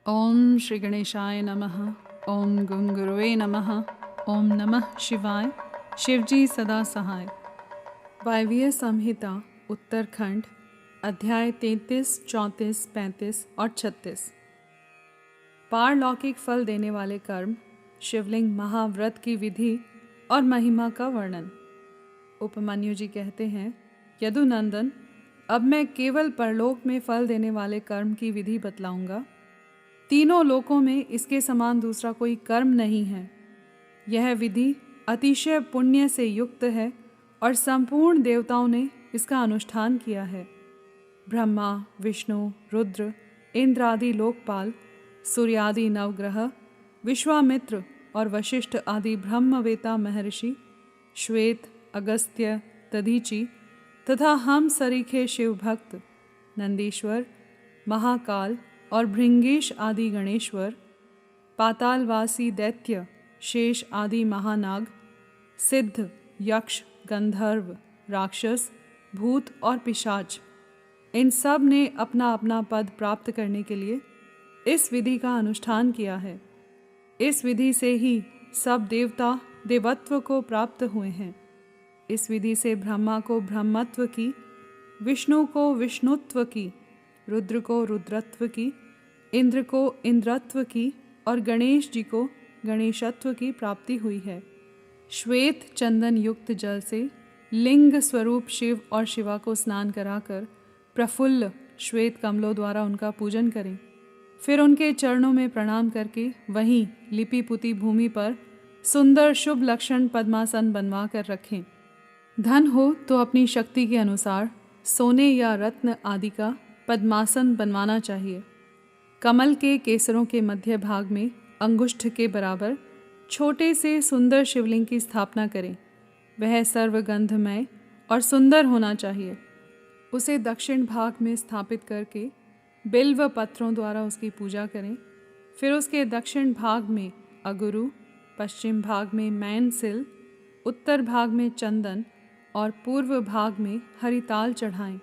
ओम श्री गणेशाय नमः। ओम गं गुरुवे नमः। ओम नमः शिवाय। शिवजी सदा सहाय। वायवीय संहिता उत्तरखंड अध्याय 33, 34, 35 और 36। पारलौकिक फल देने वाले कर्म, शिवलिंग महाव्रत की विधि और महिमा का वर्णन। उपमन्यु जी कहते हैं, यदुनंदन, अब मैं केवल परलोक में फल देने वाले कर्म की विधि बतलाऊंगा। तीनों लोकों में इसके समान दूसरा कोई कर्म नहीं है। यह विधि अतिशय पुण्य से युक्त है और संपूर्ण देवताओं ने इसका अनुष्ठान किया है। ब्रह्मा, विष्णु, रुद्र, इंद्र आदि लोकपाल, सूर्यादि नवग्रह, विश्वामित्र और वशिष्ठ आदि ब्रह्मवेता महर्षि, श्वेत, अगस्त्य, दधीचि तथा हम सरीखे शिव भक्त, नंदीश्वर, महाकाल और भृंगेश आदि गणेश्वर, पातालवासी दैत्य, शेष आदि महानाग, सिद्ध, यक्ष, गंधर्व, राक्षस, भूत और पिशाच, इन सब ने अपना अपना पद प्राप्त करने के लिए इस विधि का अनुष्ठान किया है। इस विधि से ही सब देवता देवत्व को प्राप्त हुए हैं। इस विधि से ब्रह्मा को ब्रह्मत्व की, विष्णु को विष्णुत्व की, रुद्र को रुद्रत्व की, इंद्र को इंद्रत्व की और गणेश जी को गणेशत्व की प्राप्ति हुई है। श्वेत चंदन युक्त जल से लिंग स्वरूप शिव और शिवा को स्नान कराकर प्रफुल्ल श्वेत कमलों द्वारा उनका पूजन करें। फिर उनके चरणों में प्रणाम करके वहीं लिपि पुती भूमि पर सुंदर शुभ लक्षण पद्मासन बनवा कर रखें। धन हो तो अपनी शक्ति के अनुसार सोने या रत्न आदि का पद्मासन बनवाना चाहिए। कमल के केसरों के मध्य भाग में अंगुष्ठ के बराबर छोटे से सुंदर शिवलिंग की स्थापना करें। वह सर्वगंधमय और सुंदर होना चाहिए। उसे दक्षिण भाग में स्थापित करके बिल्व पत्रों द्वारा उसकी पूजा करें। फिर उसके दक्षिण भाग में अगुरु, पश्चिम भाग में मैनसिल, उत्तर भाग में चंदन और पूर्व भाग में हरिताल चढ़ाएं।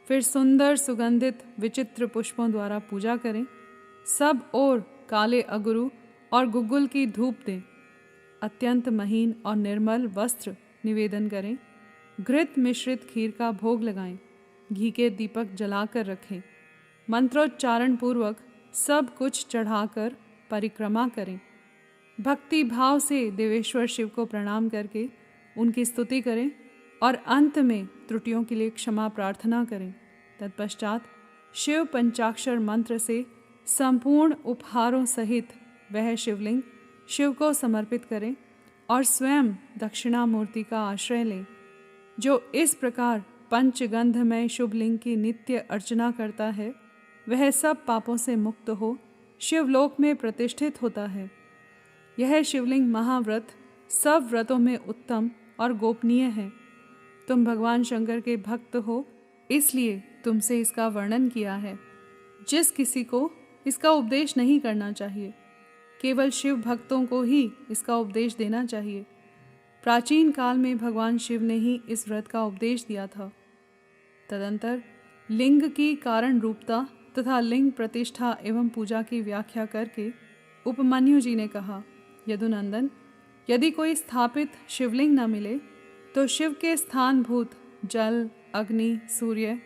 फिर सुंदर सुगंधित विचित्र पुष्पों द्वारा पूजा करें। सब ओर काले अगुरु और गुग्गुल की धूप दें। अत्यंत महीन और निर्मल वस्त्र निवेदन करें। घृत मिश्रित खीर का भोग लगाएं। घी के दीपक जलाकर रखें। मंत्रोच्चारण पूर्वक सब कुछ चढ़ाकर परिक्रमा करें। भक्ति भाव से देवेश्वर शिव को प्रणाम करके उनकी स्तुति करें और अंत में त्रुटियों के लिए क्षमा प्रार्थना करें। तत्पश्चात शिव पंचाक्षर मंत्र से संपूर्ण उपहारों सहित वह शिवलिंग शिव को समर्पित करें और स्वयं दक्षिणामूर्ति का आश्रय लें। जो इस प्रकार पंचगंधमय शुभलिंग की नित्य अर्चना करता है वह सब पापों से मुक्त हो शिवलोक में प्रतिष्ठित होता है। यह शिवलिंग महाव्रत सब व्रतों में उत्तम और गोपनीय है। तुम भगवान शंकर के भक्त हो, इसलिए तुमसे इसका वर्णन किया है। जिस किसी को इसका उपदेश नहीं करना चाहिए, केवल शिव भक्तों को ही इसका उपदेश देना चाहिए। प्राचीन काल में भगवान शिव ने ही इस व्रत का उपदेश दिया था। तदंतर लिंग की कारण रूपता तथा लिंग प्रतिष्ठा एवं पूजा की व्याख्या करके उपमन्यु जी ने कहा, यदुनंदन, यदि कोई स्थापित शिवलिंग न मिले तो शिव के स्थानभूत जल, अग्नि, सूर्य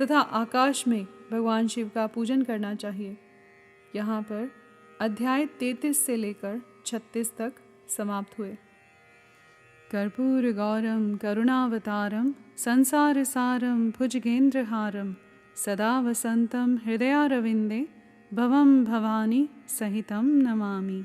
तथा आकाश में भगवान शिव का पूजन करना चाहिए। यहाँ पर अध्याय 33 से लेकर 36 तक समाप्त हुए। कर्पूर गौरम करुणावतारम संसार सारम भुजगेंद्रहारम सदा वसंतम हृदयारविंदे भवम भवानी सहितम नमामि।